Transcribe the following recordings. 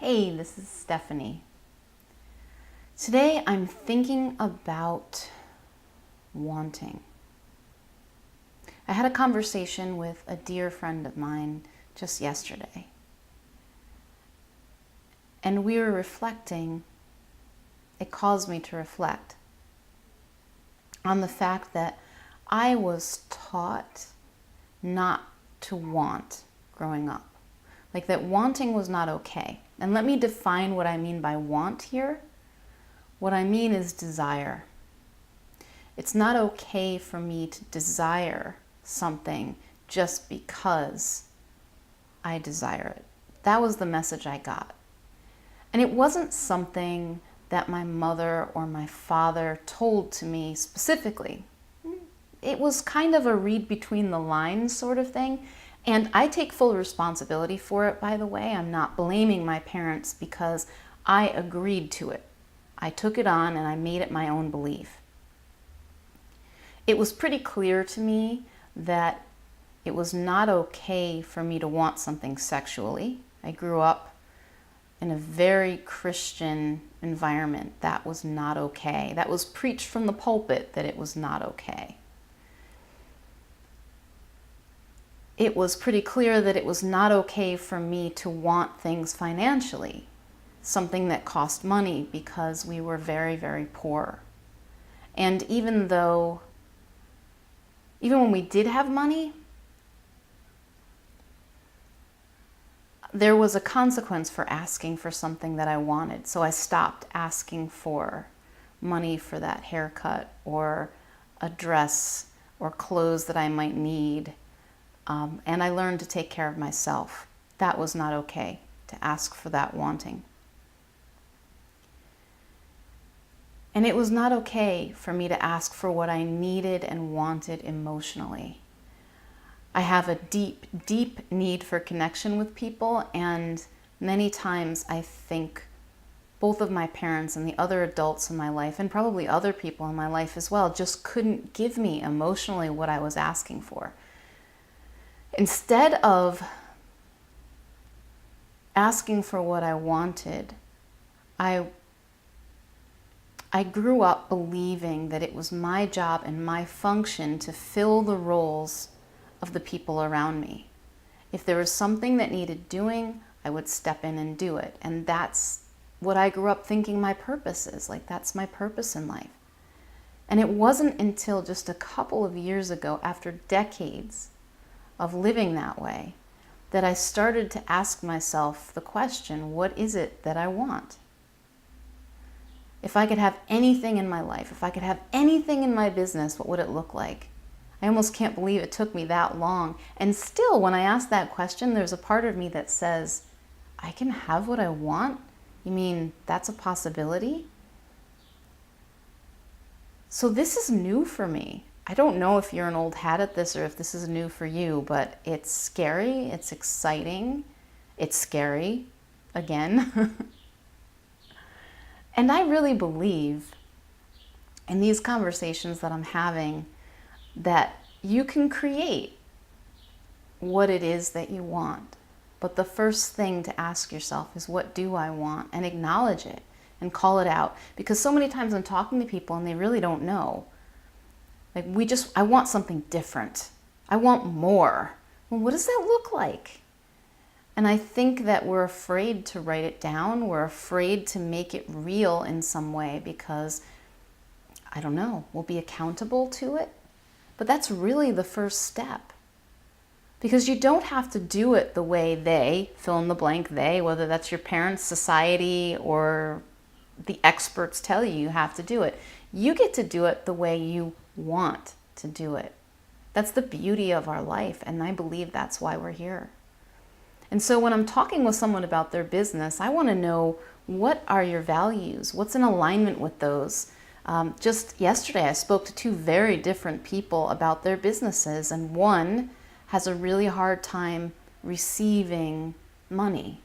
Hey, this is Stephanie. Today I'm thinking about wanting. I had a conversation with a dear friend of mine just yesterday. And we were reflecting, it caused me to reflect on the fact that I was taught not to want growing up. Like that wanting was not okay. And let me define what I mean by want here. What I mean is desire. It's not okay for me to desire something just because I desire it. That was the message I got. And it wasn't something that my mother or my father told to me specifically. It was kind of a read between the lines sort of thing. And I take full responsibility for it, by the way. I'm not blaming my parents because I agreed to it. I took it on and I made it my own belief. It was pretty clear to me that it was not okay for me to want something sexually. I grew up in a very Christian environment. That was not okay. That was preached from the pulpit that it was not okay. It was pretty clear that it was not okay for me to want things financially, something that cost money, because we were very, very poor. And even when we did have money, there was a consequence for asking for something that I wanted. So I stopped asking for money for that haircut or a dress or clothes that I might need. And I learned to take care of myself. That was not okay, to ask for that wanting. And it was not okay for me to ask for what I needed and wanted emotionally. I have a deep, deep need for connection with people, and many times I think both of my parents and the other adults in my life, and probably other people in my life as well, just couldn't give me emotionally what I was asking for. Instead of asking for what I wanted, I grew up believing that it was my job and my function to fill the roles of the people around me. If there was something that needed doing, I would step in and do it. And that's what I grew up thinking my purpose is. Like, that's my purpose in life. And it wasn't until just a couple of years ago, after decades of living that way, that I started to ask myself the question, what is it that I want? If I could have anything in my life, if I could have anything in my business, what would it look like? I almost can't believe it took me that long. And still, when I ask that question, there's a part of me that says, I can have what I want? You mean that's a possibility? So this is new for me. I don't know if you're an old hat at this or if this is new for you, but it's scary, it's exciting, it's scary, again. And I really believe in these conversations that I'm having that you can create what it is that you want. But the first thing to ask yourself is, what do I want? And acknowledge it and call it out. Because so many times I'm talking to people and they really don't know. Like, I want something different. I want more. Well, what does that look like? And I think that we're afraid to write it down. We're afraid to make it real in some way because, I don't know, we'll be accountable to it. But that's really the first step. Because you don't have to do it the way they, fill in the blank they, whether that's your parents, society, or the experts tell you have to do it. You get to do it the way you want to do it. That's the beauty of our life, and I believe that's why we're here. And so when I'm talking with someone about their business, I want to know, what are your values? What's in alignment with those? Just yesterday, I spoke to two very different people about their businesses, and one has a really hard time receiving money.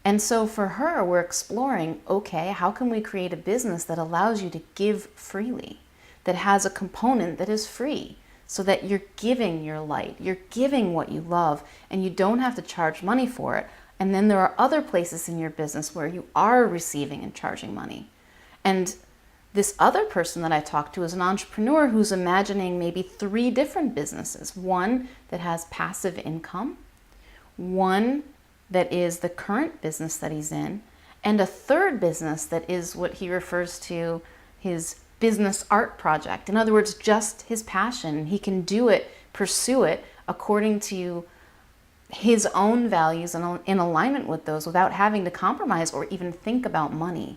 And so for her, we're exploring, okay, how can we create a business that allows you to give freely, that has a component that is free, so that you're giving your light, you're giving what you love, and you don't have to charge money for it. And then there are other places in your business where you are receiving and charging money. And this other person that I talked to is an entrepreneur who's imagining maybe 3 different businesses. One that has passive income, one that is the current business that he's in, and a third business that is what he refers to his business art project. In other words, just his passion. He can do it, pursue it according to his own values and in alignment with those without having to compromise or even think about money.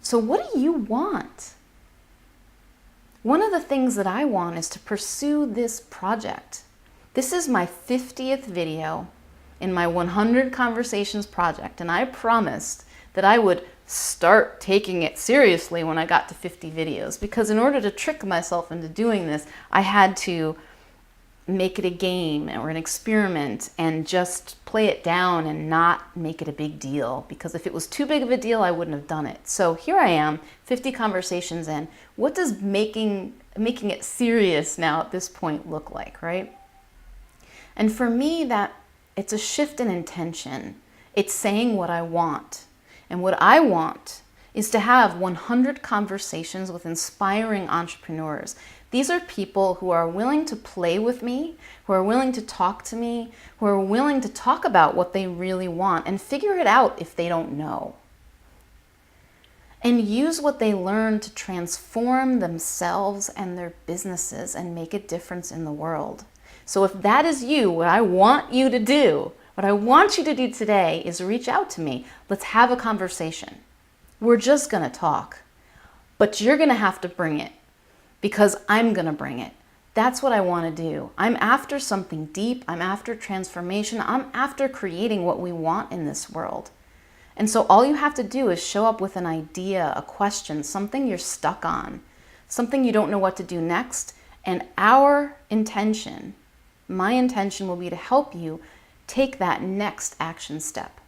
So what do you want? One of the things that I want is to pursue this project. This is my 50th video in my 100 Conversations project, and I promised that I would start taking it seriously when I got to 50 videos, because in order to trick myself into doing this, I had to make it a game or an experiment and just play it down and not make it a big deal, because if it was too big of a deal, I wouldn't have done it. So here I am, 50 conversations in. What does making it serious now at this point look like, right? And for me, that it's a shift in intention. It's saying what I want. And what I want is to have 100 conversations with inspiring entrepreneurs. These are people who are willing to play with me, who are willing to talk to me, who are willing to talk about what they really want and figure it out if they don't know. And use what they learn to transform themselves and their businesses and make a difference in the world. So if that is you, what I want you to do, what I want you to do today is reach out to me. Let's have a conversation. We're just going to talk, but you're going to have to bring it, because I'm going to bring it. That's what I want to do. I'm after something deep. I'm after transformation. I'm after creating what we want in this world. And so all you have to do is show up with an idea, a question, something you're stuck on, something you don't know what to do next. And our intention, my intention will be to help you take that next action step,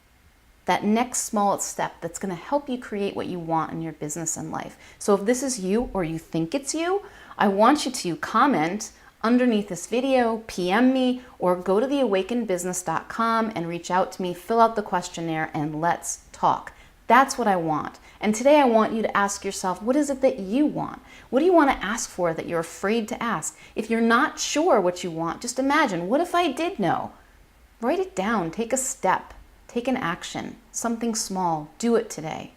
that next small step that's going to help you create what you want in your business and life. So if this is you or you think it's you, I want you to comment underneath this video, PM me, or go to theawakenedbusiness.com and reach out to me, fill out the questionnaire, and let's talk. That's what I want. And today I want you to ask yourself, what is it that you want? What do you want to ask for that you're afraid to ask? If you're not sure what you want, just imagine, what if I did know? Write it down, take a step, take an action, something small, do it today.